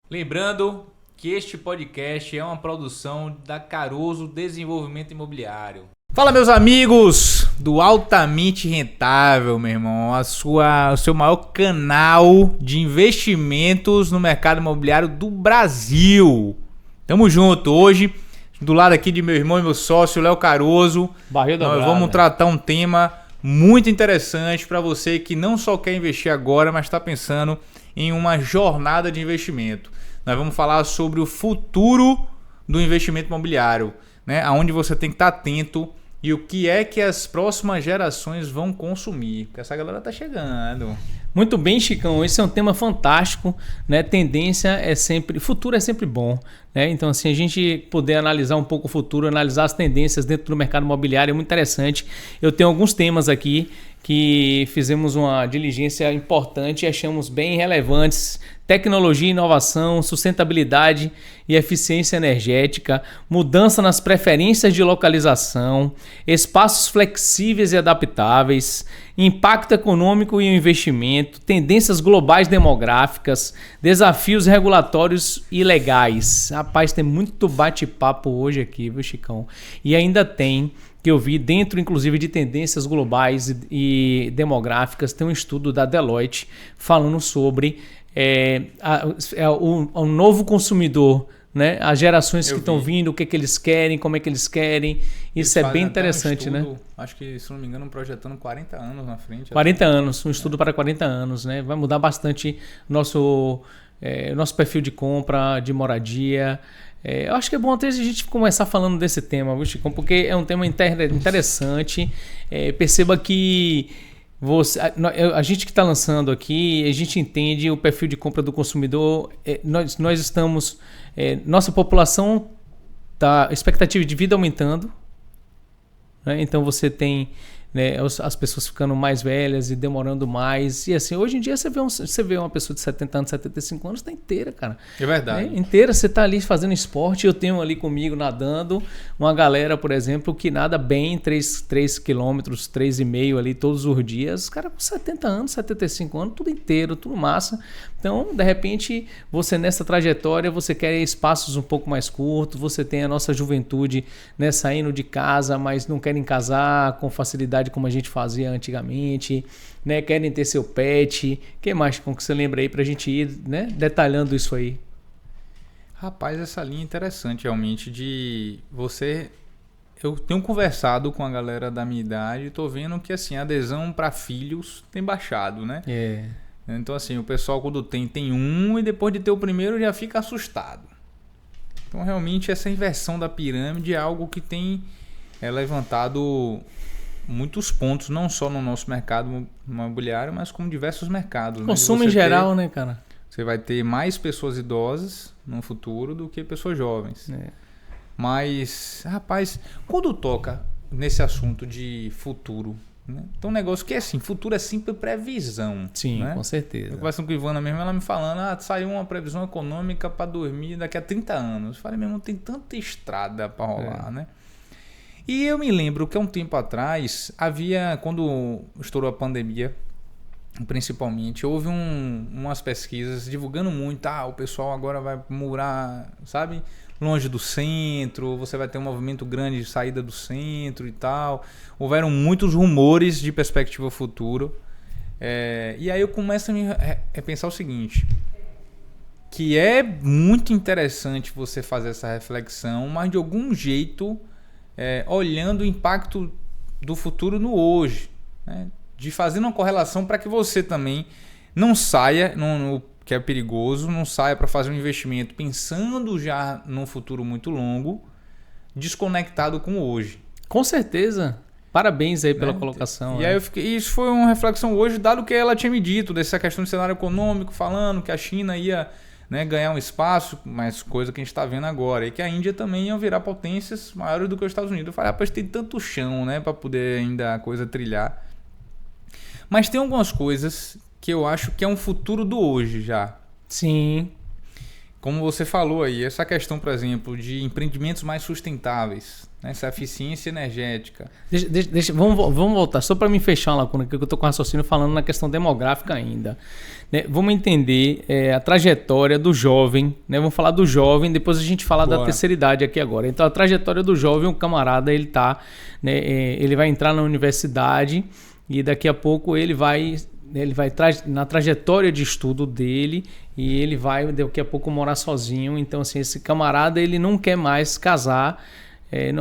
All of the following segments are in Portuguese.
Lembrando que este podcast é uma produção da Caroso Desenvolvimento Imobiliário. Fala, meus amigos do Altamente Rentável, meu irmão, o seu maior canal de investimentos no mercado imobiliário do Brasil. Tamo junto. Hoje, do lado aqui de meu irmão e meu sócio, Léo Caroso, nós vamos tratar um tema muito interessante para você que não só quer investir agora, mas está pensando em uma jornada de investimento. Nós vamos falar sobre o futuro do investimento imobiliário, né? Onde você tem que estar atento e o que é que as próximas gerações vão consumir, porque essa galera tá chegando. Muito bem, Chicão, esse é um tema fantástico, né? Tendência é sempre, futuro é sempre bom, né? Então, assim, a gente poder analisar um pouco o futuro, analisar as tendências dentro do mercado imobiliário é muito interessante. Eu tenho alguns temas aqui que fizemos uma diligência importante e achamos bem relevantes: tecnologia, inovação, sustentabilidade e eficiência energética, mudança nas preferências de localização, espaços flexíveis e adaptáveis, impacto econômico e investimento, tendências globais demográficas, desafios regulatórios e legais. Rapaz, tem muito bate-papo hoje aqui, viu, Chicão? E ainda tem, que eu vi dentro, inclusive, de tendências globais e demográficas, tem um estudo da Deloitte falando sobre o novo consumidor, né? As gerações que estão vindo, o que eles querem, como é que eles querem. Isso é bem interessante, estudo, né? Acho que, se não me engano, projetando 40 anos na frente. 40 anos, um estudo para 40 anos, né? Vai mudar bastante nosso perfil de compra, de moradia. Eu acho que é bom até a gente começar falando desse tema, viu, Chico? Porque é um tema interessante. Perceba que a gente que está lançando aqui, a gente entende o perfil de compra do consumidor. Nós estamos... nossa população está... expectativa de vida aumentando, né? Então você tem, né, as pessoas ficando mais velhas e demorando mais. E assim, hoje em dia você vê uma pessoa de 70 anos, 75 anos, tá inteira, cara. É verdade. Inteira, você tá ali fazendo esporte. Eu tenho ali comigo nadando uma galera, por exemplo, que nada bem 3 quilômetros, 3,5 ali todos os dias. Os caras com 70 anos, 75 anos, tudo inteiro, tudo massa. Então, de repente, você nessa trajetória, você quer espaços um pouco mais curtos, você tem a nossa juventude, né, saindo de casa, mas não querem casar com facilidade como a gente fazia antigamente, né, querem ter seu pet. O que mais com que você lembra aí pra gente ir, né, detalhando isso aí? Rapaz, essa linha é interessante realmente de você... Eu tenho conversado com a galera da minha idade e tô vendo que assim, a adesão para filhos tem baixado, né? Então assim, o pessoal quando tem um e depois de ter o primeiro já fica assustado. Então realmente essa inversão da pirâmide é algo que tem levantado muitos pontos, não só no nosso mercado imobiliário, mas como diversos mercados. Consumo em geral, né, cara? Você vai ter mais pessoas idosas no futuro do que pessoas jovens. Mas, rapaz, quando toca nesse assunto de futuro, né? Então, um negócio que é assim, futuro é sempre previsão. Sim, né? Com certeza. Eu conversando com a Ivana mesmo, ela me falando, saiu uma previsão econômica para dormir daqui a 30 anos. Eu falei, meu irmão, tem tanta estrada para rolar, né? E eu me lembro que há um tempo atrás, quando estourou a pandemia, principalmente, houve umas pesquisas divulgando muito, o pessoal agora vai morar, sabe, longe do centro, você vai ter um movimento grande de saída do centro e tal. Houveram muitos rumores de perspectiva futuro. E aí eu começo a pensar o seguinte, que é muito interessante você fazer essa reflexão, mas de algum jeito olhando o impacto do futuro no hoje, né? De fazer uma correlação para que você também não saia, que é perigoso, não saia para fazer um investimento pensando já num futuro muito longo, desconectado com o hoje. Com certeza. Parabéns aí pela colocação. E aí isso foi uma reflexão hoje, dado que ela tinha me dito dessa questão do cenário econômico, falando que a China ia, né, ganhar um espaço, mas coisa que a gente está vendo agora, e que a Índia também ia virar potências maiores do que os Estados Unidos. Eu falei, rapaz, tem tanto chão, né, para poder ainda a coisa trilhar. Mas tem algumas coisas que eu acho que é um futuro do hoje já. Sim. Como você falou aí, essa questão, por exemplo, de empreendimentos mais sustentáveis. né? Essa eficiência energética. Vamos voltar, só para me fechar uma lacuna, que eu estou com raciocínio falando na questão demográfica ainda. Né? Vamos entender a trajetória do jovem, né? Vamos falar do jovem, depois a gente fala da terceira idade aqui agora. Então, a trajetória do jovem, o camarada, ele vai entrar na universidade e daqui a pouco ele vai na trajetória de estudo dele e ele vai daqui a pouco morar sozinho. Então, assim, esse camarada, ele não quer mais casar.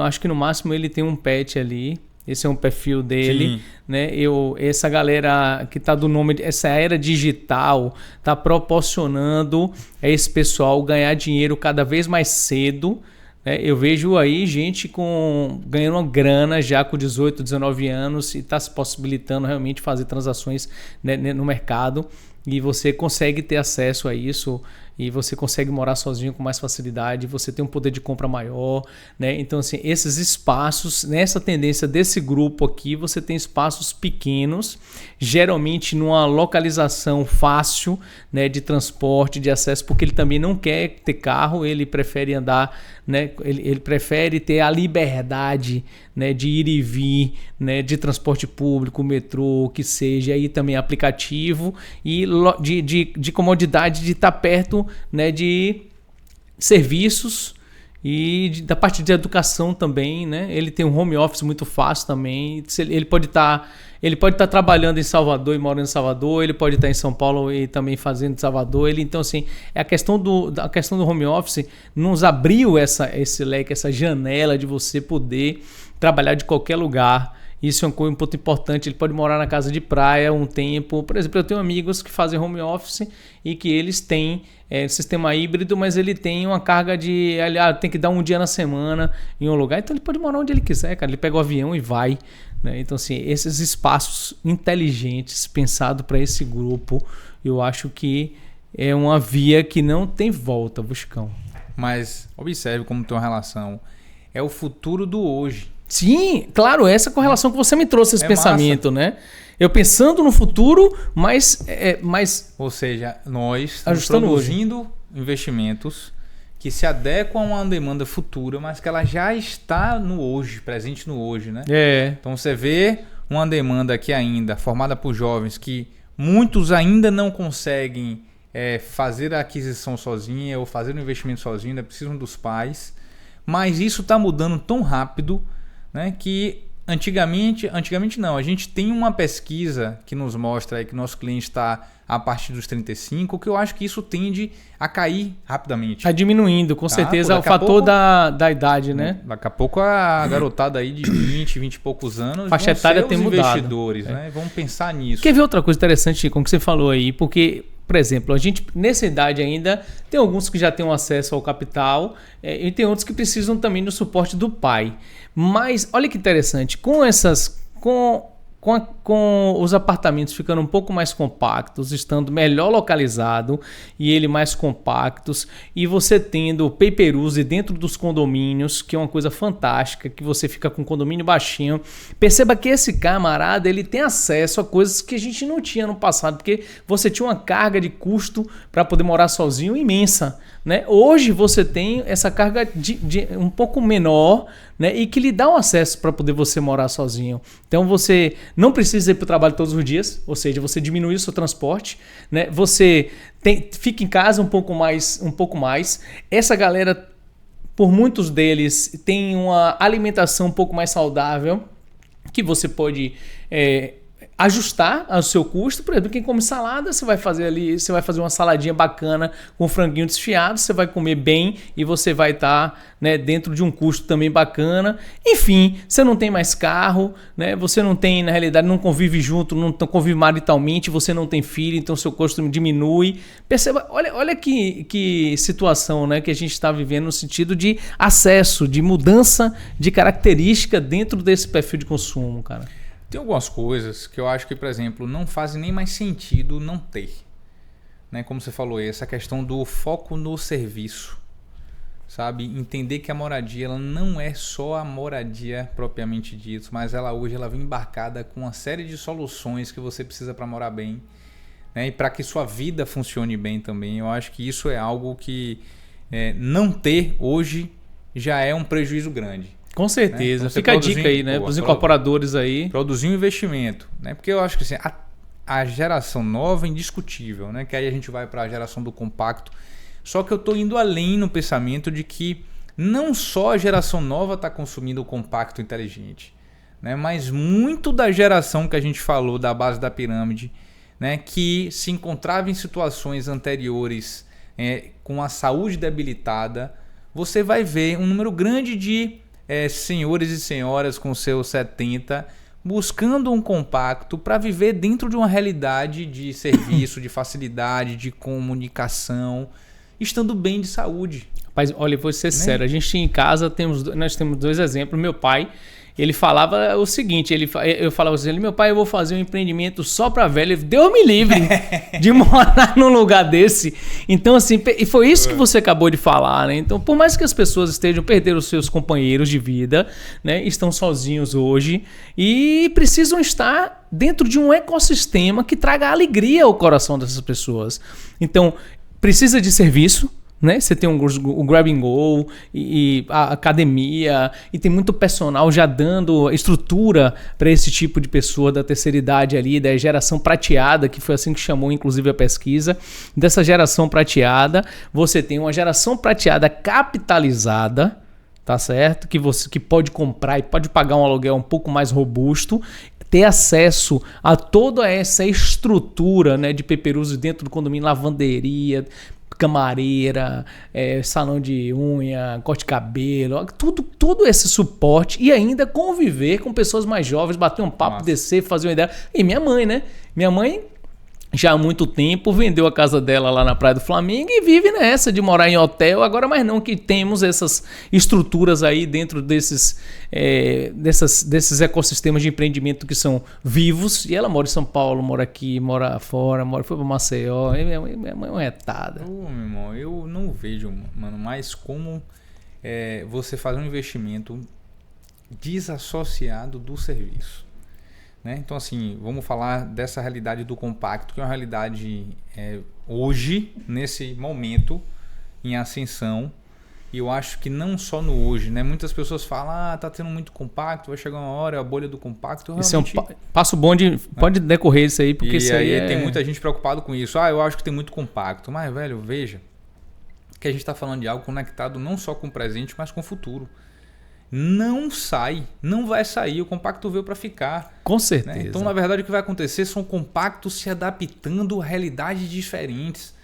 Acho que no máximo ele tem um pet ali. Esse é um perfil dele, né? Essa galera que está do nome, essa era digital, está proporcionando a esse pessoal ganhar dinheiro cada vez mais cedo. Né? Eu vejo aí gente ganhando uma grana já com 18, 19 anos e está se possibilitando realmente fazer transações, né, no mercado. E você consegue ter acesso a isso e você consegue morar sozinho com mais facilidade, você tem um poder de compra maior, né? Então, assim, esses espaços, nessa tendência desse grupo aqui, você tem espaços pequenos, geralmente numa localização fácil, né, de transporte, de acesso, porque ele também não quer ter carro, ele prefere andar, né? Ele prefere ter a liberdade, né, de ir e vir, né, de transporte público, metrô, o que seja, aí também aplicativo e de comodidade de estar perto, né, de serviços e da parte de educação também, né? Ele tem um home office muito fácil também. Ele pode estar trabalhando em Salvador e morando em Salvador, ele pode estar em São Paulo e também fazendo em Salvador. Então, assim, a questão do home office nos abriu esse leque, essa janela de você poder trabalhar de qualquer lugar. Isso é um ponto importante. Ele pode morar na casa de praia um tempo. Por exemplo, eu tenho amigos que fazem home office e que eles têm sistema híbrido, mas ele tem uma carga de... tem que dar um dia na semana em um lugar. Então ele pode morar onde ele quiser, cara. Ele pega o avião e vai. Né? Então, assim, esses espaços inteligentes pensados para esse grupo, eu acho que é uma via que não tem volta, Buscão. Mas observe como tem uma relação. É o futuro do hoje. Sim, claro, essa correlação que você me trouxe, esse pensamento, massa, né? Eu pensando no futuro, mas... Ou seja, nós estamos produzindo hoje investimentos que se adequam a uma demanda futura, mas que ela já está no hoje, presente no hoje, né? Então você vê uma demanda aqui ainda formada por jovens que muitos ainda não conseguem fazer a aquisição sozinha ou fazer o investimento sozinho, ainda precisam dos pais, mas isso está mudando tão rápido, né, que antigamente não, a gente tem uma pesquisa que nos mostra aí que nosso cliente está a partir dos 35, que eu acho que isso tende a cair rapidamente. Está diminuindo, com certeza, o fator da idade, né? Daqui a pouco a garotada aí de 20 e poucos anos faixa etária tem mudado. Investidores, né? Vamos pensar nisso. Quer ver outra coisa interessante, como que você falou aí, porque... Por exemplo, a gente nessa idade ainda tem alguns que já têm acesso ao capital e tem outros que precisam também do suporte do pai. Mas olha que interessante, com os apartamentos ficando um pouco mais compactos, estando melhor localizado e ele mais compactos, e você tendo pay-per-use dentro dos condomínios, que é uma coisa fantástica, que você fica com um condomínio baixinho. Perceba que esse camarada ele tem acesso a coisas que a gente não tinha no passado, porque você tinha uma carga de custo para poder morar sozinho imensa. Né? Hoje você tem essa carga de um pouco menor, né? E que lhe dá um acesso para poder você morar sozinho. Então você não precisa ir para o trabalho todos os dias, ou seja, você diminui o seu transporte, né? Você fica em casa um pouco mais. Essa galera, por muitos deles, tem uma alimentação um pouco mais saudável, que você pode ajustar ao seu custo. Por exemplo, quem come salada, você vai fazer uma saladinha bacana com franguinho desfiado, você vai comer bem e você vai estar, né, dentro de um custo também bacana. Enfim, você não tem mais carro, né? Você não tem, na realidade, não convive junto, não convive maritalmente, você não tem filho, então seu custo diminui. Perceba, olha que situação, né, que a gente está vivendo no sentido de acesso, de mudança de característica dentro desse perfil de consumo, cara. Tem algumas coisas que eu acho que, por exemplo, não fazem nem mais sentido não ter. Né? Como você falou, essa questão do foco no serviço. Sabe? Entender que a moradia ela não é só a moradia propriamente dita, mas hoje ela vem embarcada com uma série de soluções que você precisa para morar bem, né? E para que sua vida funcione bem também. Eu acho que isso é algo que não ter hoje já é um prejuízo grande. Com certeza. Né? Então, fica a dica aí, né? Para os incorporadores aí. Produzir um investimento, né? Porque eu acho que assim, a geração nova é indiscutível, né? Que aí a gente vai para a geração do compacto. Só que eu estou indo além no pensamento de que não só a geração nova está consumindo o compacto inteligente, né? Mas muito da geração que a gente falou da base da pirâmide, né? Que se encontrava em situações anteriores com a saúde debilitada, você vai ver um número grande de senhores e senhoras com seus 70 buscando um compacto para viver dentro de uma realidade de serviço, de facilidade, de comunicação, estando bem de saúde. Rapaz, olha, vou ser sério, a gente em casa nós temos 2 exemplos. Meu pai, ele falava o seguinte, eu falava assim, meu pai, eu vou fazer um empreendimento só para velho. Deus me livre de morar num lugar desse. Então, assim, e foi isso que você acabou de falar, né? Então, por mais que as pessoas perderam os seus companheiros de vida, né? Estão sozinhos hoje e precisam estar dentro de um ecossistema que traga alegria ao coração dessas pessoas. Então, precisa de serviço, né? Você tem o Grab and Go e a academia e tem muito personal já dando estrutura para esse tipo de pessoa da terceira idade ali, da geração prateada, que foi assim que chamou inclusive a pesquisa. Dessa geração prateada, você tem uma geração prateada capitalizada, tá certo? Que pode comprar e pode pagar um aluguel um pouco mais robusto, ter acesso a toda essa estrutura, né, de pay-per-use dentro do condomínio, lavanderia, camareira, salão de unha, corte de cabelo, tudo esse suporte e ainda conviver com pessoas mais jovens, bater um papo, descer, fazer uma ideia. E minha mãe, né? Minha mãe já há muito tempo vendeu a casa dela lá na Praia do Flamengo e vive nessa de morar em hotel. Agora, mas não que temos essas estruturas aí dentro desses ecossistemas de empreendimento que são vivos. E ela mora em São Paulo, mora aqui, mora fora, foi para Maceió. E minha mãe é uma retada. Meu irmão, eu não vejo, mano, mais como você fazer um investimento desassociado do serviço. Né? Então, assim, vamos falar dessa realidade do compacto, que é uma realidade hoje, nesse momento, em ascensão. E eu acho que não só no hoje, né? Muitas pessoas falam, tá tendo muito compacto, vai chegar uma hora, a bolha do compacto. Realmente... Isso é um passo bom pode decorrer isso aí, porque isso aí tem muita gente preocupada com isso. Eu acho que tem muito compacto. Mas, velho, veja que a gente está falando de algo conectado não só com o presente, mas com o futuro. Não vai sair, o compacto veio para ficar. Com certeza. Né? Então, na verdade, o que vai acontecer são compactos se adaptando a realidades diferentes.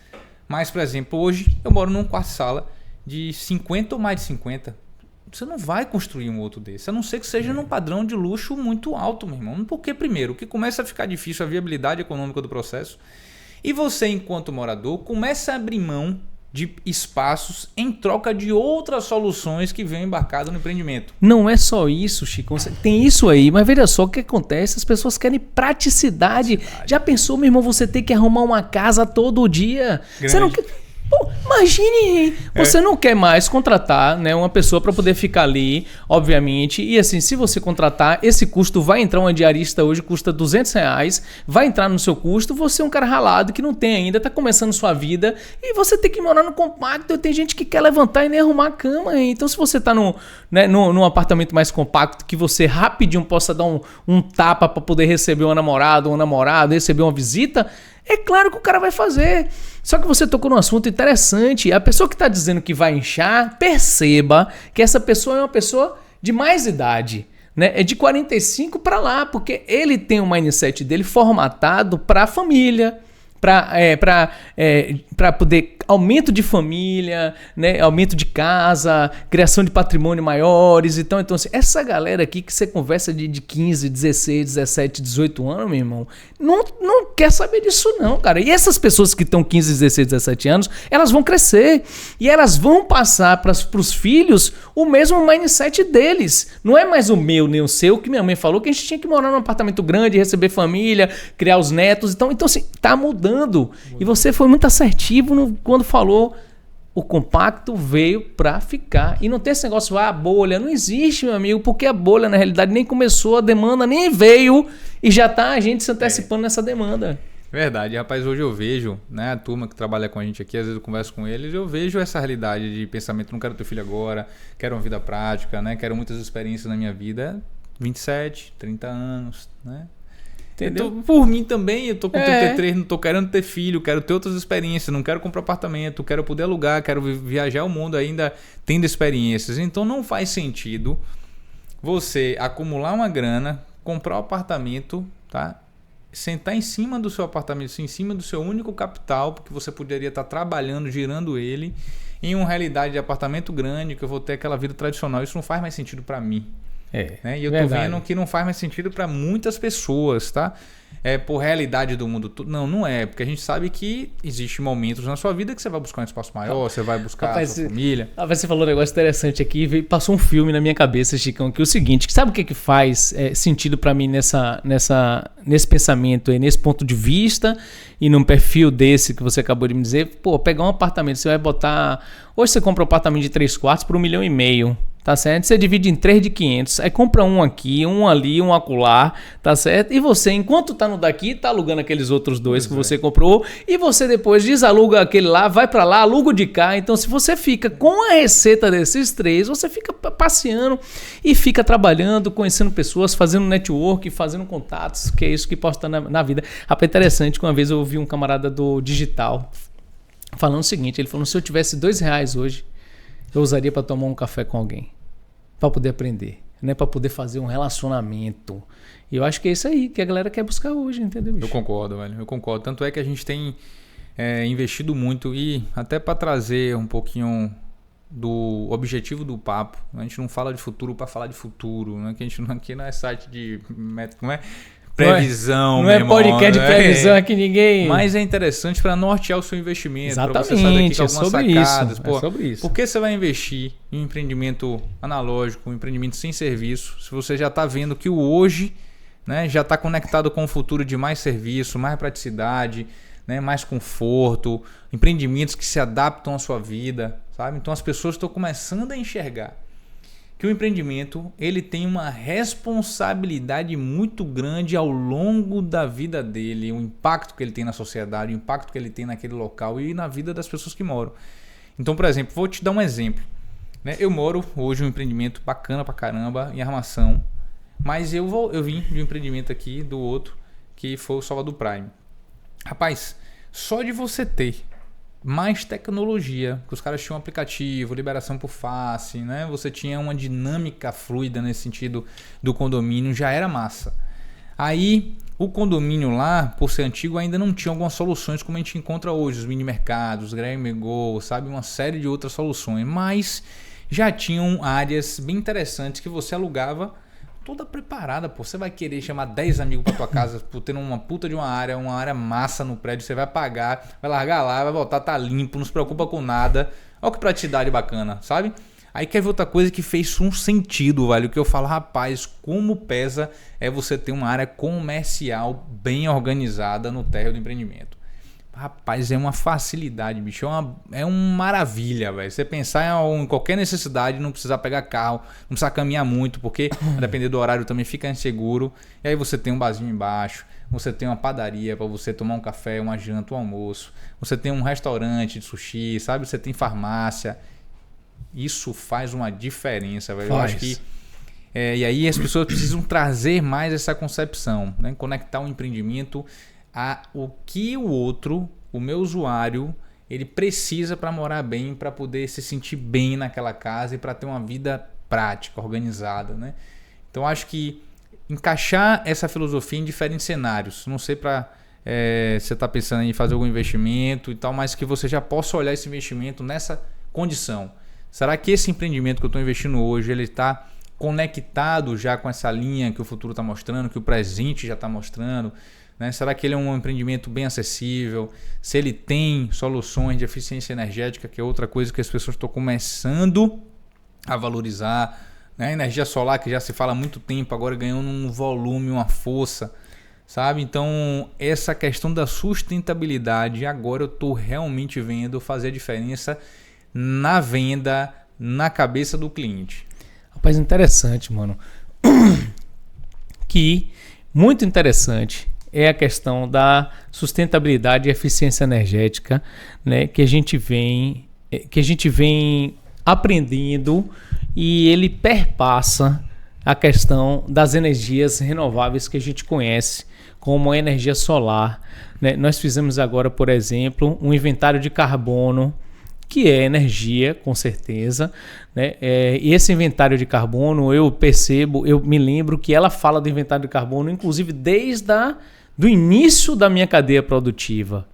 Mas, por exemplo, hoje eu moro num quarto-sala de 50 ou mais de 50. Você não vai construir um outro desse, a não ser que seja num padrão de luxo muito alto, meu irmão. Porque, primeiro, que começa a ficar difícil a viabilidade econômica do processo e você, enquanto morador, começa a abrir mão de espaços em troca de outras soluções que vêm embarcadas no empreendimento. Não é só isso, Chico. Tem isso aí, mas veja só o que acontece. As pessoas querem praticidade. Já pensou, meu irmão, você ter que arrumar uma casa todo dia? Grande. Você não quer... Pô, imagine, você não quer mais contratar, né, uma pessoa para poder ficar ali, obviamente, e assim, se você contratar, esse custo vai entrar, uma diarista hoje custa R$200, vai entrar no seu custo, você é um cara ralado que não tem ainda, tá começando sua vida, e você tem que morar no compacto, tem gente que quer levantar e nem arrumar a cama, então se você tá num apartamento mais compacto, que você rapidinho possa dar um tapa para poder receber uma namorada ou um namorado, receber uma visita, é claro que o cara vai fazer. Só que você tocou num assunto interessante. A pessoa que está dizendo que vai inchar, perceba que essa pessoa é uma pessoa de mais idade, né? É de 45 para lá, porque ele tem o mindset dele formatado para a família, para poder aumento de família, né? Aumento de casa, criação de patrimônio maiores. Então assim, essa galera aqui que você conversa de 15, 16, 17, 18 anos, meu irmão, não quer saber disso não, cara. E essas pessoas que estão 15, 16, 17 anos, elas vão crescer e elas vão passar para os filhos o mesmo mindset deles. Não é mais o meu nem o seu, que minha mãe falou que a gente tinha que morar num apartamento grande, receber família, criar os netos. Então assim, tá mudando. E você foi muito assertivo quando falou o compacto veio para ficar. E não tem esse negócio, a bolha. Não existe, meu amigo, porque a bolha, na realidade, nem começou, a demanda nem veio e já tá a gente se antecipando nessa demanda. Verdade, rapaz, hoje eu vejo, né, a turma que trabalha com a gente aqui, às vezes eu converso com eles, eu vejo essa realidade de pensamento, não quero ter filho agora, quero uma vida prática, né, quero muitas experiências na minha vida, 27, 30 anos, né? Entendeu? Por mim também, eu tô com 33, não tô querendo ter filho, quero ter outras experiências, não quero comprar apartamento, quero poder alugar, quero viajar o mundo ainda tendo experiências. Então não faz sentido você acumular uma grana, comprar um apartamento, tá? Sentar em cima do seu apartamento, em cima do seu único capital, porque você poderia estar trabalhando, girando ele, em uma realidade de apartamento grande, que eu vou ter aquela vida tradicional. Isso não faz mais sentido para mim. Né? E eu tô vendo que não faz mais sentido para muitas pessoas, tá? Por realidade do mundo todo. Não é, porque a gente sabe que existem momentos na sua vida que você vai buscar um espaço maior, você vai buscar a sua família. Você falou um negócio interessante aqui, passou um filme na minha cabeça, Chicão, que é o seguinte, sabe o que faz sentido para mim nesse pensamento, nesse ponto de vista e num perfil desse que você acabou de me dizer? Pô, pegar um apartamento, você vai botar... Hoje você compra um apartamento de 3 quartos por 1,5 milhão. Tá certo? Você divide em 3 de 500. Aí compra um aqui, um ali, um acolá. Tá certo? E você, enquanto tá no daqui, tá alugando aqueles outros 2 que você comprou. E você depois desaluga aquele lá, vai pra lá, aluga o de cá. Então, se você fica com a receita desses 3, você fica passeando e fica trabalhando, conhecendo pessoas, fazendo network, fazendo contatos, que é isso que pode estar na vida. Rapaz, interessante que uma vez eu ouvi um camarada do digital falando o seguinte. Ele falou, se eu tivesse R$2 hoje, eu usaria para tomar um café com alguém, para poder aprender, né? Para poder fazer um relacionamento. E eu acho que é isso aí que a galera quer buscar hoje, entendeu, bicho? Eu concordo, velho. Eu concordo. Tanto é que a gente tem investido muito e até para trazer um pouquinho do objetivo do papo. A gente não fala de futuro para falar de futuro, né? Que a gente aqui não é site de... Como é? Previsão, não é podcast de previsão aqui ninguém. Mas é interessante para nortear o seu investimento. Exatamente, pra você sair daqui com algumas sacadas. Isso. É sobre isso. Por que você vai investir em um empreendimento analógico, um empreendimento sem serviço, se você já está vendo que o hoje, né, já está conectado com o futuro de mais serviço, mais praticidade, né, mais conforto, empreendimentos que se adaptam à sua vida, sabe? Então as pessoas estão começando a enxergar que o empreendimento ele tem uma responsabilidade muito grande ao longo da vida dele, o impacto que ele tem na sociedade, o impacto que ele tem naquele local e na vida das pessoas que moram. Então, por exemplo, vou te dar um exemplo. Né? Eu moro hoje em um empreendimento bacana pra caramba, em Armação, mas eu vim de um empreendimento aqui do outro, que foi o Salvador Prime. Rapaz, só de você ter mais tecnologia, que os caras tinham um aplicativo, liberação por face, né? Você tinha uma dinâmica fluida nesse sentido do condomínio, já era massa. Aí o condomínio lá, por ser antigo, ainda não tinha algumas soluções como a gente encontra hoje, os mini mercados, Grab Go, sabe, uma série de outras soluções, mas já tinham áreas bem interessantes que você alugava toda preparada, pô. Você vai querer chamar 10 amigos pra tua casa por ter uma puta de uma área massa no prédio, você vai pagar, vai largar lá, vai voltar, tá limpo, não se preocupa com nada. Olha que praticidade bacana, sabe? Aí quer ver outra coisa que fez um sentido, velho, que eu falo, rapaz, como pesa é você ter uma área comercial bem organizada no térreo do empreendimento. Rapaz, é uma facilidade, bicho. É uma maravilha, velho. Você pensar em qualquer necessidade, não precisar pegar carro, não precisar caminhar muito, porque a depender do horário também fica inseguro. E aí você tem um barzinho embaixo, você tem uma padaria para você tomar um café, uma janta, um almoço. Você tem um restaurante de sushi, sabe? Você tem farmácia. Isso faz uma diferença, velho. Eu acho que... e aí as pessoas precisam trazer mais essa concepção, né? Conectar o empreendimento a o que o outro, o meu usuário, ele precisa para morar bem, para poder se sentir bem naquela casa e para ter uma vida prática, organizada, né? Então acho que encaixar essa filosofia em diferentes cenários, não sei para você está pensando em fazer algum investimento e tal, mas que você já possa olhar esse investimento nessa condição. Será que esse empreendimento que eu estou investindo hoje, ele está conectado já com essa linha que o futuro está mostrando, que o presente já está mostrando? Né? Será que ele é um empreendimento bem acessível? Se ele tem soluções de eficiência energética, que é outra coisa que as pessoas estão começando a valorizar. Né? A energia solar, que já se fala há muito tempo, agora ganhando um volume, uma força. Sabe? Então, essa questão da sustentabilidade, agora eu estou realmente vendo fazer a diferença na venda, na cabeça do cliente. Rapaz, interessante, mano. Que muito interessante. é a questão da sustentabilidade e eficiência energética, né, que a gente vem aprendendo, e ele perpassa a questão das energias renováveis que a gente conhece, como a energia solar, né? Nós fizemos agora, por exemplo, um inventário de carbono, que é energia, com certeza, né? E esse inventário de carbono, eu me lembro que ela fala do inventário de carbono, inclusive desde do início da minha cadeia produtiva,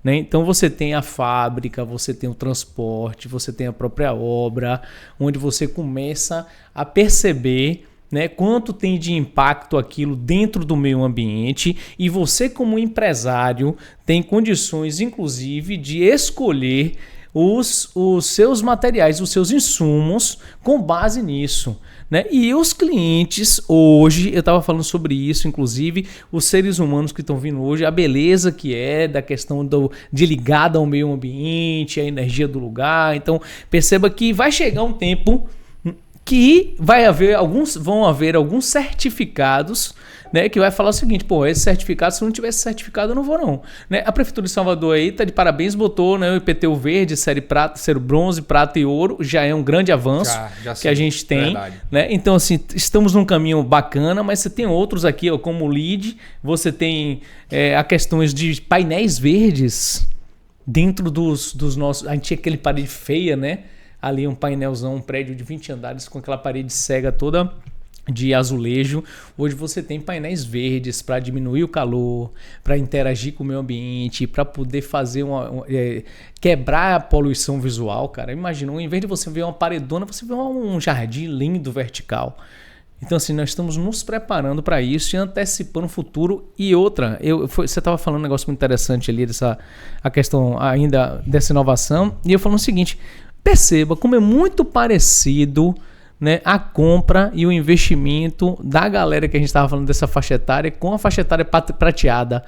né? Então você tem a fábrica, você tem o transporte, você tem a própria obra, onde você começa a perceber, né, quanto tem de impacto aquilo dentro do meio ambiente, e você, como empresário, tem condições, inclusive, de escolher os seus materiais, os seus insumos com base nisso, né? E os clientes hoje, eu estava falando sobre isso, inclusive os seres humanos que estão vindo hoje, a beleza que é da questão de ligada ao meio ambiente, a energia do lugar. Então perceba que vai chegar um tempo que vão haver alguns certificados, né, que vai falar o seguinte: pô, esse certificado, se não tivesse certificado, eu não vou não, né? A Prefeitura de Salvador aí tá de parabéns, botou, né, o IPTU verde, série prata, série bronze, prata e ouro, já é um grande avanço já que a gente tem, né? Então assim, estamos num caminho bacana, mas você tem outros aqui, ó, como o LEED, você tem a questões de painéis verdes dentro dos nossos. A gente tinha aquele parede feia, né? Ali um painelzão, um prédio de 20 andares com aquela parede cega toda de azulejo. Hoje você tem painéis verdes para diminuir o calor, para interagir com o meio ambiente, para poder fazer quebrar a poluição visual, cara. Imagina, em vez de você ver uma paredona, você vê um jardim lindo vertical. Então assim, nós estamos nos preparando para isso e antecipando o futuro. E outra, você estava falando um negócio muito interessante ali, a questão ainda dessa inovação, e eu falando o seguinte: perceba como é muito parecido, né, a compra e o investimento da galera que a gente estava falando dessa faixa etária com a faixa etária prateada,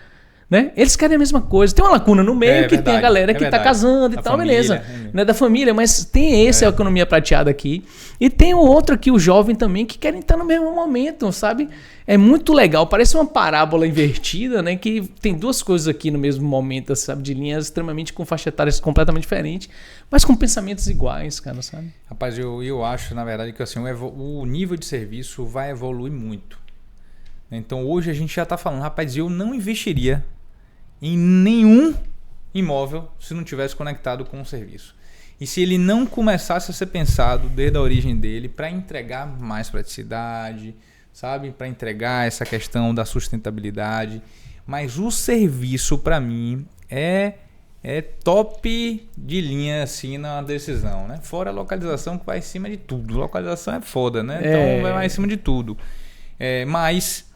né? Eles querem a mesma coisa. Tem uma lacuna no meio que tem a galera que está casando e tal, beleza, né, da família, mas tem essa economia prateada aqui. E tem o outro aqui, o jovem também, que querem estar no mesmo momento, sabe? É muito legal, parece uma parábola invertida, né? Que tem duas coisas aqui no mesmo momento, sabe? De linhas extremamente com faixa etárias completamente diferentes, mas com pensamentos iguais, cara, sabe? Rapaz, eu acho, na verdade, que assim, o nível de serviço vai evoluir muito. Então hoje a gente já está falando, rapaz, eu não investiria em nenhum imóvel se não tivesse conectado com o serviço. E se ele não começasse a ser pensado desde a origem dele para entregar mais praticidade, sabe? Para entregar essa questão da sustentabilidade. Mas o serviço, para mim, é top de linha assim na decisão, né? Fora a localização, que vai em cima de tudo. Localização é foda, né? Então vai em cima de tudo. Mas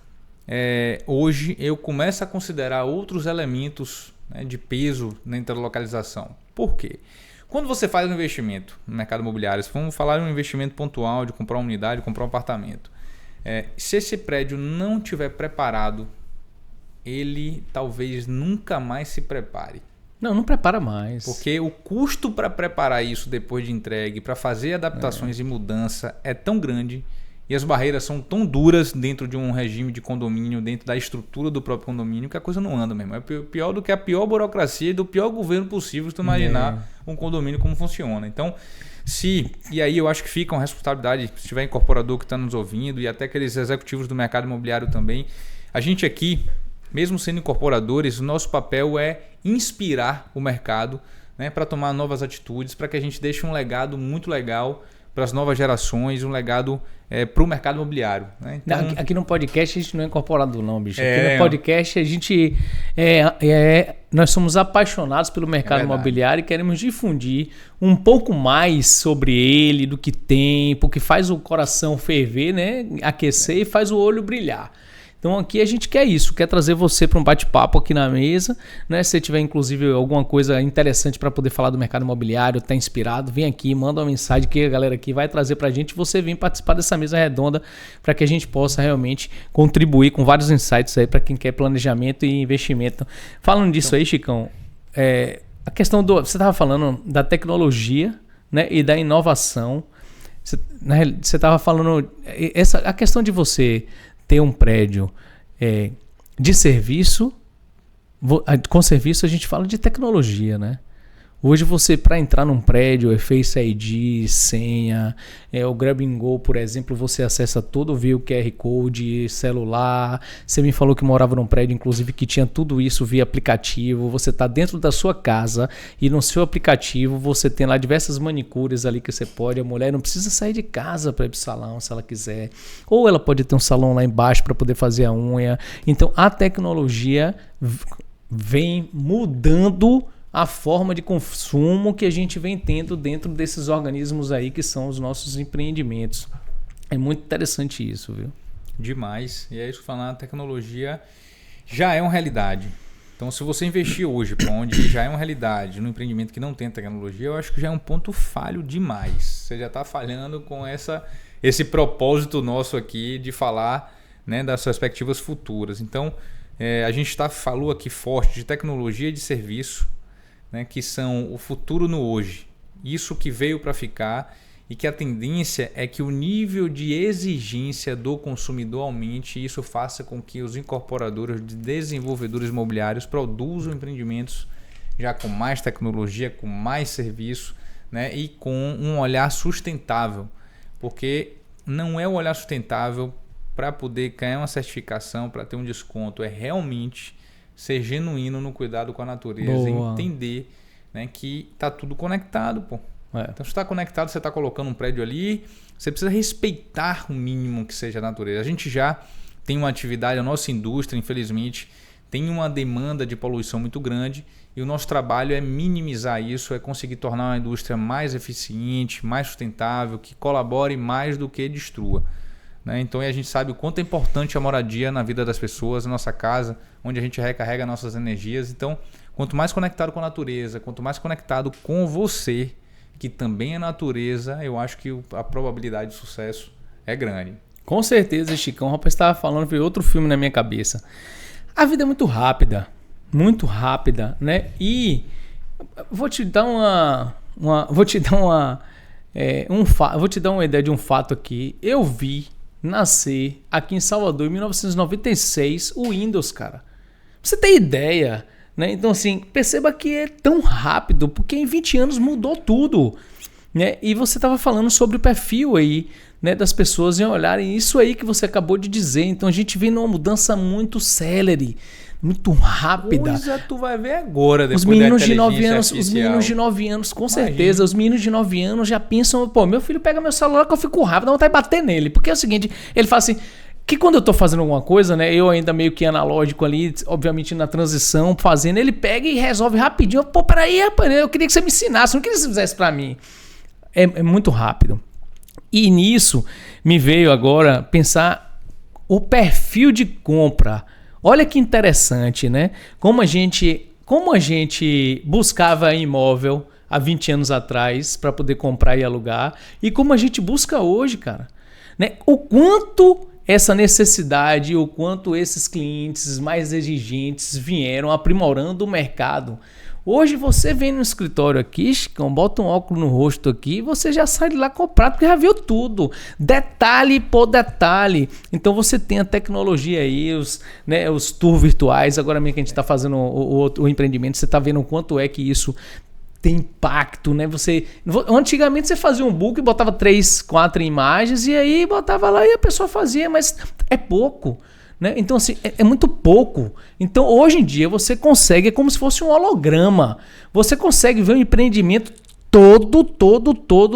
hoje eu começo a considerar outros elementos, né, de peso dentro da localização. Por quê? Quando você faz um investimento no mercado imobiliário, vamos falar de um investimento pontual, de comprar uma unidade, comprar um apartamento. Se esse prédio não estiver preparado, ele talvez nunca mais se prepare. Não prepara mais. Porque o custo para preparar isso depois de entregue, para fazer adaptações e mudança é tão grande, e as barreiras são tão duras dentro de um regime de condomínio, dentro da estrutura do próprio condomínio, que a coisa não anda mesmo. É pior do que a pior burocracia e do pior governo possível, se tu imaginar um condomínio como funciona. Então, e aí eu acho que fica uma responsabilidade, se tiver incorporador que está nos ouvindo, e até aqueles executivos do mercado imobiliário também. A gente aqui, mesmo sendo incorporadores, o nosso papel é inspirar o mercado, né, para tomar novas atitudes, para que a gente deixe um legado muito legal para as novas gerações, um legado para o mercado imobiliário, né? Então, aqui no podcast a gente não é incorporador não, bicho. Aqui no podcast a gente nós somos apaixonados pelo mercado imobiliário e queremos difundir um pouco mais sobre ele, do que tem, porque faz o coração ferver, né? Aquecer e faz o olho brilhar. Então aqui a gente quer isso, quer trazer você para um bate-papo aqui na mesa, né? Se você tiver inclusive alguma coisa interessante para poder falar do mercado imobiliário, tá inspirado, vem aqui, manda uma mensagem que a galera aqui vai trazer para a gente, você vem participar dessa mesa redonda para que a gente possa realmente contribuir com vários insights aí para quem quer planejamento e investimento. Falando disso aí, Chicão, a questão você estava falando da tecnologia, né, e da inovação. Você estava falando a questão de você ter um prédio de serviço, com serviço a gente fala de tecnologia, né? Hoje você, para entrar num prédio, é Face ID, senha, o Grab and Go, por exemplo, você acessa todo via o QR Code, celular. Você me falou que morava num prédio, inclusive, que tinha tudo isso via aplicativo. Você está dentro da sua casa e no seu aplicativo você tem lá diversas manicures ali que você pode. A mulher não precisa sair de casa para ir para o salão se ela quiser. Ou ela pode ter um salão lá embaixo para poder fazer a unha. Então, a tecnologia vem mudando a forma de consumo que a gente vem tendo dentro desses organismos aí que são os nossos empreendimentos. É muito interessante isso, viu? Demais. E é isso que eu falo, a tecnologia já é uma realidade. Então, se você investir hoje para onde já é uma realidade, num empreendimento que não tem tecnologia, eu acho que já é um ponto falho demais. Você já está falhando com esse propósito nosso aqui de falar, né, das perspectivas futuras. Então, a gente falou aqui forte de tecnologia e de serviço, né, que são o futuro no hoje, isso que veio para ficar, e que a tendência é que o nível de exigência do consumidor aumente e isso faça com que os incorporadores de desenvolvedores imobiliários produzam empreendimentos já com mais tecnologia, com mais serviço, né, e com um olhar sustentável, porque não é o olhar sustentável para poder ganhar uma certificação, para ter um desconto, é realmente ser genuíno no cuidado com a natureza. Boa. E entender, né, que está tudo conectado, pô. Então, se está conectado, você está colocando um prédio ali, você precisa respeitar o mínimo que seja a natureza. A gente já tem uma atividade, a nossa indústria, infelizmente, tem uma demanda de poluição muito grande e o nosso trabalho é minimizar isso, é conseguir tornar uma indústria mais eficiente, mais sustentável, que colabore mais do que destrua. Então a gente sabe o quanto é importante a moradia na vida das pessoas, na nossa casa, onde a gente recarrega nossas energias. Então, quanto mais conectado com a natureza, quanto mais conectado com você, que também é natureza, eu acho que a probabilidade de sucesso é grande. Com certeza, Chicão. O rapaz estava falando, veio outro filme na minha cabeça. A vida é muito rápida, né? E vou te dar uma ideia de um fato aqui. Eu vi nascer aqui em Salvador em 1996 o Windows, cara. Pra você ter ideia, né? Então, assim, perceba que é tão rápido, porque em 20 anos mudou tudo, né? E você estava falando sobre o perfil aí, né, das pessoas em olharem isso aí que você acabou de dizer. Então, a gente vem numa mudança muito célere, muito rápida. Coisa tu vai ver agora, depois os meninos de 9 anos, com certeza, os meninos de 9 anos já pensam, pô, meu filho pega meu celular que eu fico rápido, dá vontade de bater nele. Porque é o seguinte, ele fala assim, que quando eu tô fazendo alguma coisa, né, eu ainda meio que analógico ali, obviamente na transição, fazendo, ele pega e resolve rapidinho. Pô, peraí, rapaz, eu queria que você me ensinasse, não queria que você fizesse pra mim. É muito rápido. E nisso me veio agora pensar o perfil de compra. Olha que interessante, né? Como a gente buscava imóvel há 20 anos atrás para poder comprar e alugar e como a gente busca hoje, cara. Né? O quanto essa necessidade, o quanto esses clientes mais exigentes vieram aprimorando o mercado. Hoje você vem no escritório aqui, Chicão, bota um óculos no rosto aqui e você já sai de lá comprado porque já viu tudo. Detalhe por detalhe. Então você tem a tecnologia aí, os tours virtuais. Agora mesmo que a gente está fazendo o empreendimento, você está vendo o quanto é que isso tem impacto, né? Antigamente você fazia um book e botava 3, 4 imagens e aí botava lá e a pessoa fazia, mas é pouco. Né? Então, assim, é muito pouco. Então, hoje em dia, você consegue, é como se fosse um holograma. Você consegue ver um empreendimento todo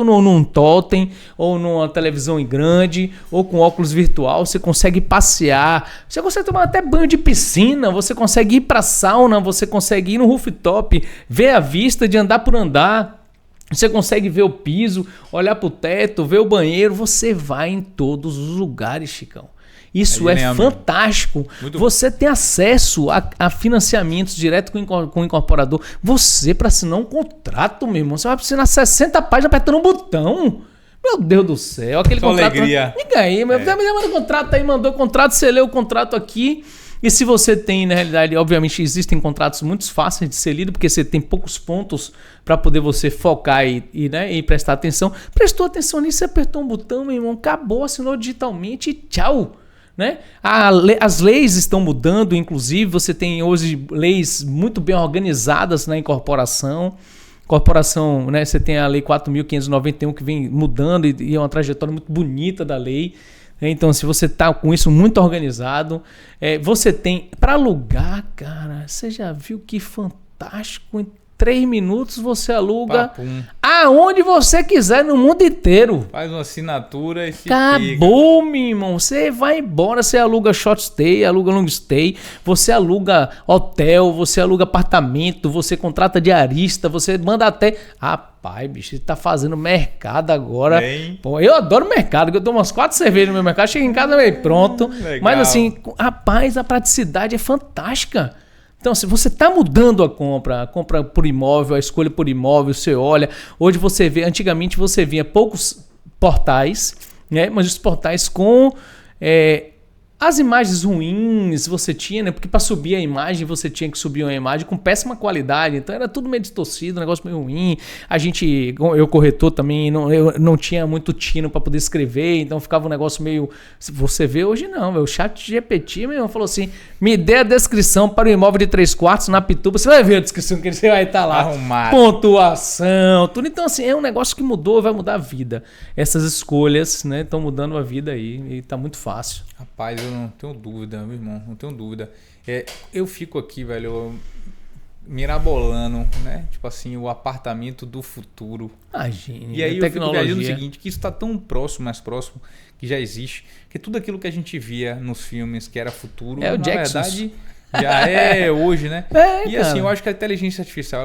num totem, ou numa televisão em grande, ou com óculos virtual. Você consegue passear, você consegue tomar até banho de piscina, você consegue ir para sauna, você consegue ir no rooftop, ver a vista de andar por andar. Você consegue ver o piso, olhar para o teto, ver o banheiro. Você vai em todos os lugares, Chicão. Isso é fantástico. Você tem acesso a financiamentos direto com o incorporador. Você, para assinar um contrato, meu irmão, você vai assinar 60 páginas apertando um botão. Meu Deus do céu. Aquele só contrato. Alegria. Ninguém aí, me manda o contrato aí, mandou o contrato, você leu o contrato aqui. E se você tem, na realidade, obviamente existem contratos muito fáceis de ser lido, porque você tem poucos pontos para poder você focar e prestar atenção. Prestou atenção nisso, você apertou um botão, meu irmão, acabou, assinou digitalmente e tchau. né? As leis estão mudando, inclusive você tem hoje leis muito bem organizadas na incorporação. Corporação, né? Você tem a Lei 4.591 que vem mudando e é uma trajetória muito bonita da lei. Então, se você está com isso muito organizado, você tem para alugar, cara. Você já viu que fantástico? Em 3 minutos você aluga aonde você quiser no mundo inteiro. Faz uma assinatura e se acabou, meu irmão. Você vai embora, você aluga short stay, aluga long stay, você aluga hotel, você aluga apartamento, você contrata diarista, você manda até... Rapaz, bicho, você tá fazendo mercado agora. Pô, eu adoro mercado, que eu tomo umas 4 cervejas no meu mercado, chego em casa e pronto. Legal. Mas assim, rapaz, a praticidade é fantástica. Então, se você está mudando a compra por imóvel, a escolha por imóvel, você olha. Hoje você vê, antigamente você via poucos portais, né? Mas os portais com as imagens ruins você tinha, né? Porque para subir a imagem você tinha que subir uma imagem com péssima qualidade, então era tudo meio distorcido, um negócio meio ruim. Eu corretor também, eu não tinha muito tino para poder escrever, então ficava um negócio meio... Você vê hoje não, o chat GPT mesmo falou assim, me dê a descrição para o imóvel de 3 quartos na Pituba, você vai ver a descrição que você vai estar lá. Arrumado. Pontuação, tudo. Então assim, é um negócio que mudou, vai mudar a vida. Essas escolhas, né, estão mudando a vida aí e tá muito fácil. Rapaz, eu não tenho dúvida, meu irmão, não tenho dúvida. Eu fico aqui, velho, mirabolando, né? Tipo assim, o apartamento do futuro. Imagine, e aí eu fico viajando o seguinte, que isso está tão próximo, mais próximo, que já existe, que tudo aquilo que a gente via nos filmes que era futuro, o na Jackson. verdade, já é hoje, né? E assim, eu acho que a inteligência artificial,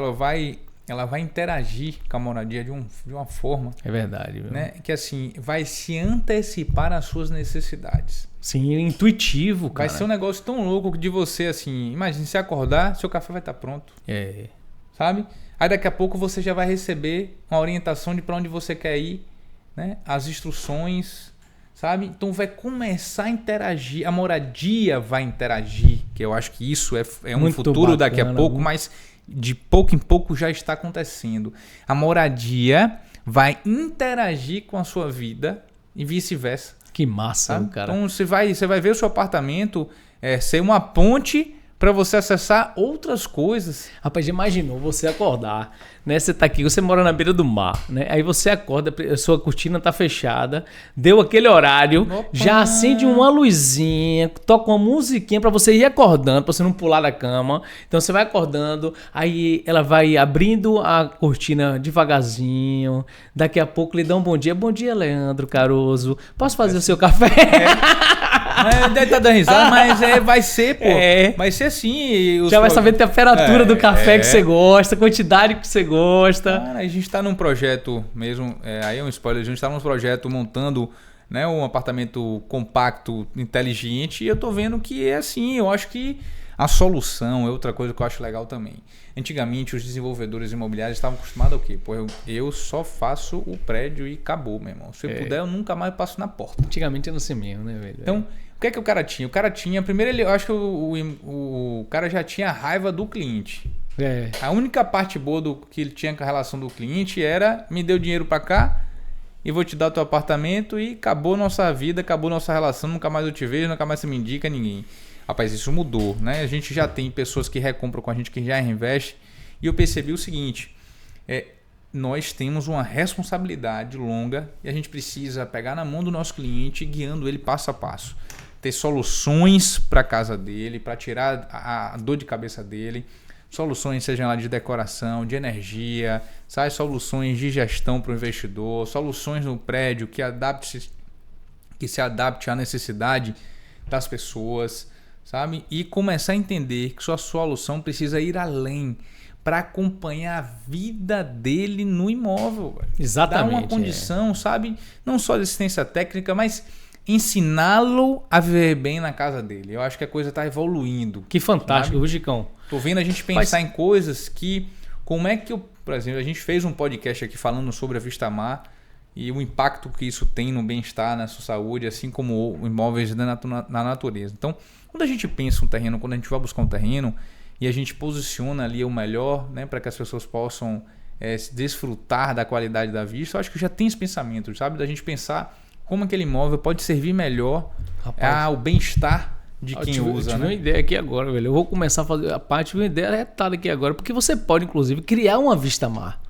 ela vai interagir com a moradia de uma forma... É verdade. Né? Que assim, vai se antecipar às suas necessidades. Sim, intuitivo, cara. Vai ser um negócio tão louco de você, assim... Imagina, você acordar, seu café vai estar pronto. Sabe? Aí daqui a pouco você já vai receber uma orientação de para onde você quer ir, né? As instruções, sabe? Então vai começar a interagir. A moradia vai interagir. Que eu acho que isso é um muito futuro bacana, daqui a pouco, mas... De pouco em pouco já está acontecendo. A moradia vai interagir com a sua vida e vice-versa. Que massa, tá? Cara. Então você vai ver o seu apartamento ser uma ponte para você acessar outras coisas. Rapaz, já imaginou você acordar, né? Você tá aqui, você mora na beira do mar, né? Aí você acorda, a sua cortina tá fechada, deu aquele horário, já acende uma luzinha, toca uma musiquinha para você ir acordando, para você não pular da cama. Então você vai acordando, aí ela vai abrindo a cortina devagarzinho, daqui a pouco lhe dá um bom dia. Bom dia, Leandro Caroso. Posso fazer o seu café? Deve estar dando risada, mas vai ser, pô. Vai ser assim. Já vai saber a temperatura do café que você gosta, a quantidade que você gosta. Cara, a gente está num projeto mesmo, aí é um spoiler, a gente está num projeto montando, né, um apartamento compacto, inteligente, e eu tô vendo que é assim, eu acho que a solução é outra coisa que eu acho legal também. Antigamente, os desenvolvedores imobiliários estavam acostumados ao quê? Pô, eu só faço o prédio e acabou, meu irmão. Se eu puder, eu nunca mais passo na porta. Antigamente era assim mesmo, né, velho? Então, o que é que o cara tinha? O cara tinha... Primeiro, eu acho que o cara já tinha raiva do cliente. A única parte boa que ele tinha com a relação do cliente era me deu dinheiro para cá e vou te dar teu apartamento e acabou nossa vida, acabou nossa relação, nunca mais eu te vejo, nunca mais você me indica ninguém. Rapaz, isso mudou, né? A gente já tem pessoas que recompram com a gente, que já reinvestem. E eu percebi o seguinte, nós temos uma responsabilidade longa e a gente precisa pegar na mão do nosso cliente, guiando ele passo a passo. Ter soluções para a casa dele, para tirar a dor de cabeça dele. Soluções, sejam lá de decoração, de energia, sabe? Soluções de gestão para o investidor, soluções no prédio que se adapte à necessidade das pessoas, sabe? E começar a entender que sua solução precisa ir além para acompanhar a vida dele no imóvel. Velho. Exatamente. Dar uma condição, sabe? Não só de assistência técnica, mas ensiná-lo a viver bem na casa dele. Eu acho que a coisa está evoluindo. Que fantástico, Rugicão. Tô vendo a gente pensar em coisas que... Como é que por exemplo, a gente fez um podcast aqui falando sobre a Vista Mar e o impacto que isso tem no bem-estar, na sua saúde, assim como imóveis na natureza. Então, quando a gente pensa um terreno, quando a gente vai buscar um terreno e a gente posiciona ali o melhor, né, para que as pessoas possam desfrutar da qualidade da vista, eu acho que já tem esse pensamento, sabe? Da gente pensar como aquele imóvel pode servir melhor ao bem-estar de quem usa, eu tive né? uma ideia aqui agora, velho. Eu vou começar a fazer a parte de uma ideia retada aqui agora, porque você pode, inclusive, criar uma vista-mar.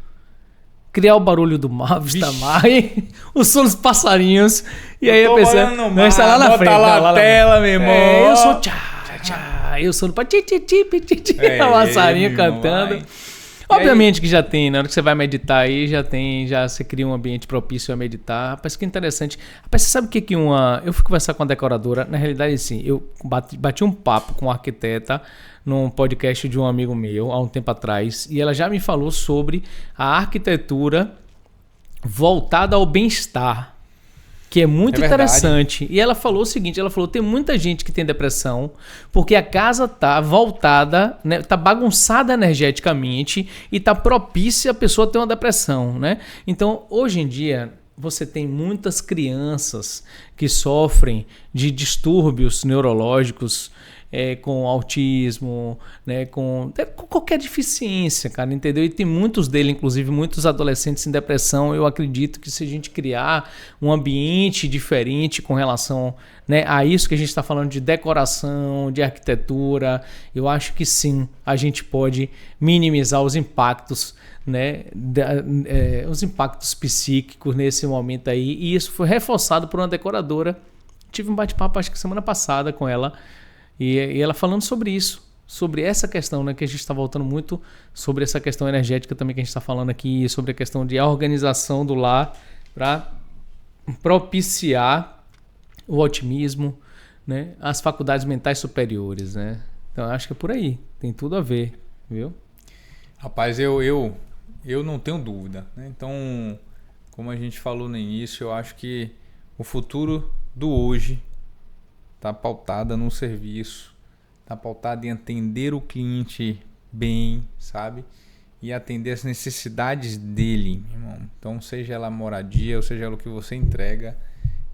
Criar o barulho do mar, vista-mar, e o som dos passarinhos. E aí a pessoa vai estar lá na frente. Bota lá a tela, meu irmão. Eu sou tchá, eu sou no o passarinho cantando. Vai. Obviamente que já tem, na hora que você vai meditar aí, já você cria um ambiente propício a meditar. Rapaz, que interessante. Rapaz, você sabe o que eu fui conversar com a decoradora, na realidade assim, eu bati um papo com uma arquiteta num podcast de um amigo meu, há um tempo atrás, e ela já me falou sobre a arquitetura voltada ao bem-estar, que é muito interessante. E ela falou o seguinte, tem muita gente que tem depressão porque a casa tá voltada, né, tá bagunçada energeticamente e tá propícia a pessoa ter uma depressão, né? Então, hoje em dia, você tem muitas crianças que sofrem de distúrbios neurológicos, com autismo, né, com qualquer deficiência, cara, entendeu? E tem muitos deles, inclusive muitos adolescentes em depressão. Eu acredito que se a gente criar um ambiente diferente com relação, né, a isso que a gente está falando de decoração, de arquitetura, eu acho que sim, a gente pode minimizar os impactos, né, os impactos psíquicos nesse momento aí. E isso foi reforçado por uma decoradora. Tive um bate-papo, acho que semana passada, com ela. E ela falando sobre isso, sobre essa questão, né, que a gente está voltando muito sobre essa questão energética também que a gente está falando aqui, sobre a questão de organização do lar para propiciar o otimismo, né, as faculdades mentais superiores, né? Então acho que é por aí, tem tudo a ver, viu? Rapaz, eu não tenho dúvida, né? Então, como a gente falou no início, eu acho que o futuro do hoje está pautada no serviço, está pautada em atender o cliente bem, sabe? E atender as necessidades dele, meu irmão. Então, seja ela moradia, ou seja ela o que você entrega,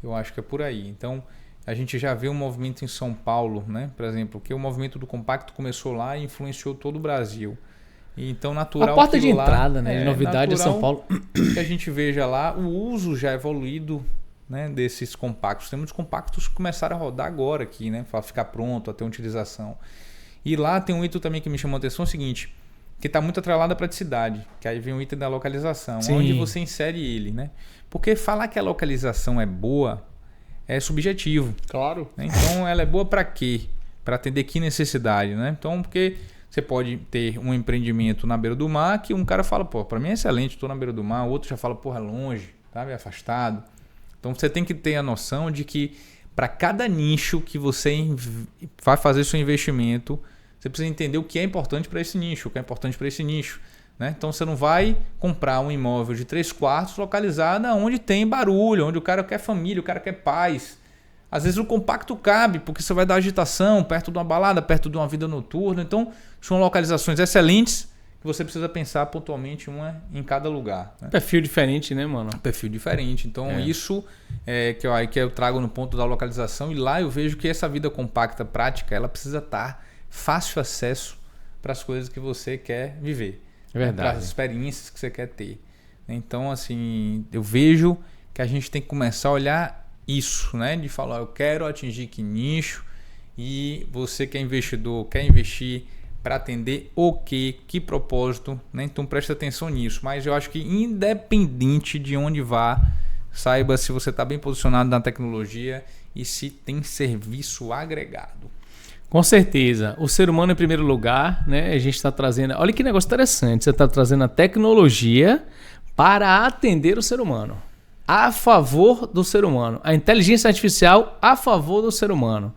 eu acho que é por aí. Então, a gente já vê um movimento em São Paulo, né? Por exemplo, que o movimento do compacto começou lá e influenciou todo o Brasil. E então, natural a porta que de lá, entrada, né? De novidade é São Paulo. Que a gente veja lá o uso já evoluído, né, desses compactos. Tem muitos compactos que começaram a rodar agora aqui, né, para ficar pronto, a ter utilização. E lá tem um item também que me chamou a atenção, é o seguinte, que está muito atrelado à praticidade, que aí vem o item da localização, Sim. onde você insere ele, né? Porque falar que a localização é boa é subjetivo. Claro. Né? Então ela é boa para quê? Para atender que necessidade, né? Então, porque você pode ter um empreendimento na beira do mar que um cara fala, pô, para mim é excelente, estou na beira do mar, o outro já fala, porra, é longe, tá? É afastado. Então você tem que ter a noção de que para cada nicho que você vai fazer seu investimento, você precisa entender o que é importante para esse nicho, o que é importante para esse nicho. Né? Então você não vai comprar um imóvel de 3 quartos localizado onde tem barulho, onde o cara quer família, o cara quer paz. Às vezes o compacto cabe, porque você vai dar agitação perto de uma balada, perto de uma vida noturna. Então são localizações excelentes, você precisa pensar pontualmente uma em cada lugar. Né? Perfil diferente, né, mano? Perfil diferente. Então, isso que eu trago no ponto da localização. E lá eu vejo que essa vida compacta, prática, ela precisa estar fácil acesso para as coisas que você quer viver. É verdade. Para as experiências que você quer ter. Então, assim, eu vejo que a gente tem que começar a olhar isso, né? De falar, eu quero atingir que nicho, e você que é investidor, quer investir para atender o quê? Que propósito? Né? Então preste atenção nisso. Mas eu acho que independente de onde vá, saiba se você está bem posicionado na tecnologia e se tem serviço agregado. Com certeza. O ser humano em primeiro lugar, né? A gente está trazendo... Olha que negócio interessante. Você está trazendo a tecnologia para atender o ser humano. A favor do ser humano. A inteligência artificial a favor do ser humano.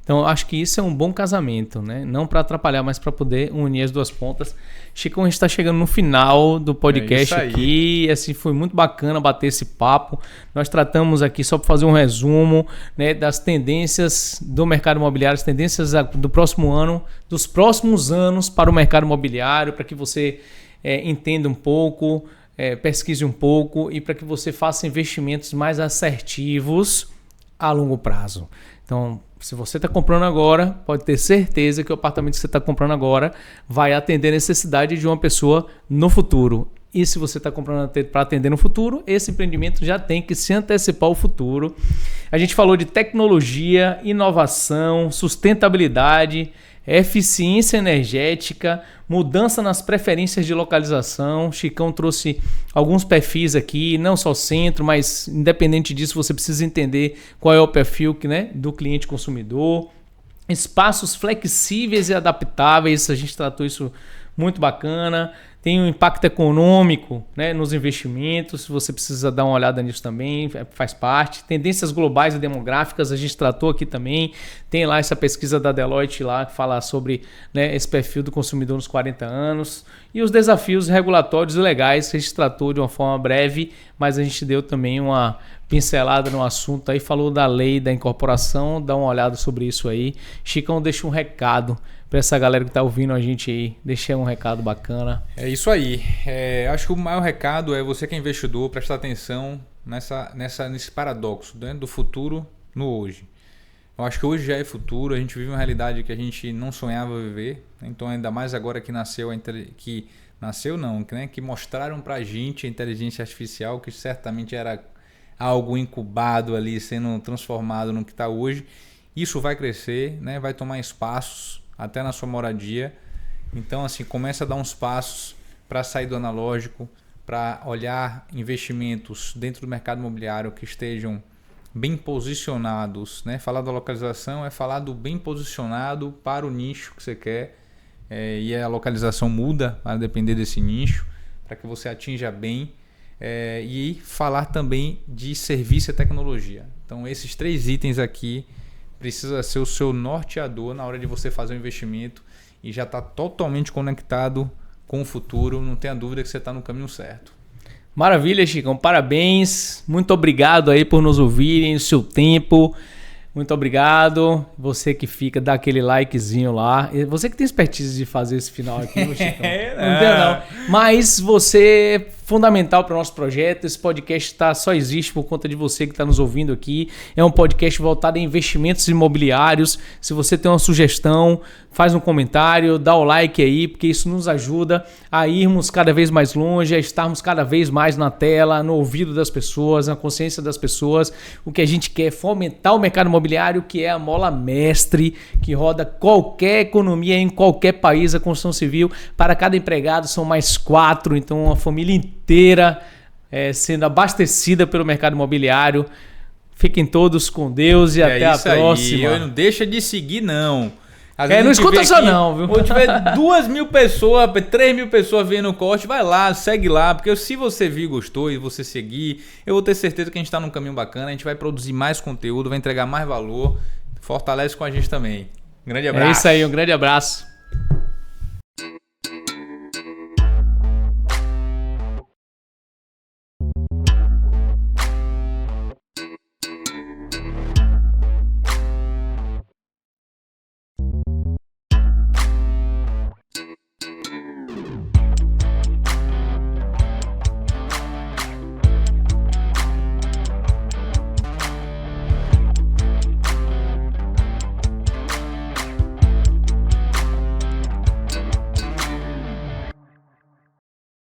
Então, eu acho que isso é um bom casamento, né? Não para atrapalhar, mas para poder unir as duas pontas. Chico, a gente está chegando no final do podcast aqui. Assim, foi muito bacana bater esse papo. Nós tratamos aqui, só para fazer um resumo, né, das tendências do mercado imobiliário, as tendências do próximo ano, dos próximos anos para o mercado imobiliário, para que você entenda um pouco, pesquise um pouco e para que você faça investimentos mais assertivos a longo prazo. Então, se você está comprando agora, pode ter certeza que o apartamento que você está comprando agora vai atender a necessidade de uma pessoa no futuro. E se você está comprando para atender no futuro, esse empreendimento já tem que se antecipar ao futuro. A gente falou de tecnologia, inovação, sustentabilidade, eficiência energética, mudança nas preferências de localização. Chicão trouxe alguns perfis aqui, não só centro, mas independente disso, você precisa entender qual é o perfil do cliente consumidor. Espaços flexíveis e adaptáveis, a gente tratou isso muito bacana. Tem um impacto econômico, nos investimentos, você precisa dar uma olhada nisso também, faz parte. Tendências globais e demográficas, a gente tratou aqui também. Tem lá essa pesquisa da Deloitte lá, que fala sobre esse perfil do consumidor nos 40 anos. E os desafios regulatórios e legais, que a gente tratou de uma forma breve, mas a gente deu também uma pincelada no assunto aí, falou da lei da incorporação, dá uma olhada sobre isso aí. Chicão deixa um recado para essa galera que está ouvindo a gente aí, deixei um recado bacana. É isso aí. Acho que o maior recado é você que é investidor, prestar atenção nesse paradoxo do futuro no hoje. Eu acho que hoje já é futuro, a gente vive uma realidade que a gente não sonhava viver, então ainda mais agora que que mostraram para a gente a inteligência artificial, que certamente era algo incubado ali, sendo transformado no que está hoje. Isso vai crescer, vai tomar espaços até na sua moradia. Então, assim, começa a dar uns passos para sair do analógico, para olhar investimentos dentro do mercado imobiliário que estejam bem posicionados. Falar da localização é falar do bem posicionado para o nicho que você quer. E a localização muda para depender desse nicho, para que você atinja bem. E falar também de serviço e tecnologia. Então, esses 3 itens aqui precisa ser o seu norteador na hora de você fazer um investimento e já está totalmente conectado com o futuro. Não tenha dúvida que você está no caminho certo. Maravilha, Chicão. Parabéns. Muito obrigado aí por nos ouvirem, o seu tempo. Muito obrigado. Você que fica, dá aquele likezinho lá. Você que tem expertise de fazer esse final aqui, Chicão. Não. Mas você é fundamental para o nosso projeto. Esse podcast só existe por conta de você que está nos ouvindo aqui. É um podcast voltado a investimentos imobiliários. Se você tem uma sugestão, faz um comentário, dá o like aí, porque isso nos ajuda a irmos cada vez mais longe, a estarmos cada vez mais na tela, no ouvido das pessoas, na consciência das pessoas. O que a gente quer é fomentar o mercado imobiliário, que é a mola mestre, que roda qualquer economia em qualquer país. A construção civil, para cada empregado são mais 4, então uma família inteira sendo abastecida pelo mercado imobiliário. Fiquem todos com Deus e até a próxima. Aí. Não deixa de seguir, não. Não escuta só não, viu? Ou tiver 2.000 pessoas, 3.000 pessoas vendo o corte, vai lá, segue lá, porque se você vir e gostou e você seguir, eu vou ter certeza que a gente está num caminho bacana, a gente vai produzir mais conteúdo, vai entregar mais valor, fortalece com a gente também. Um grande abraço. É isso aí, um grande abraço.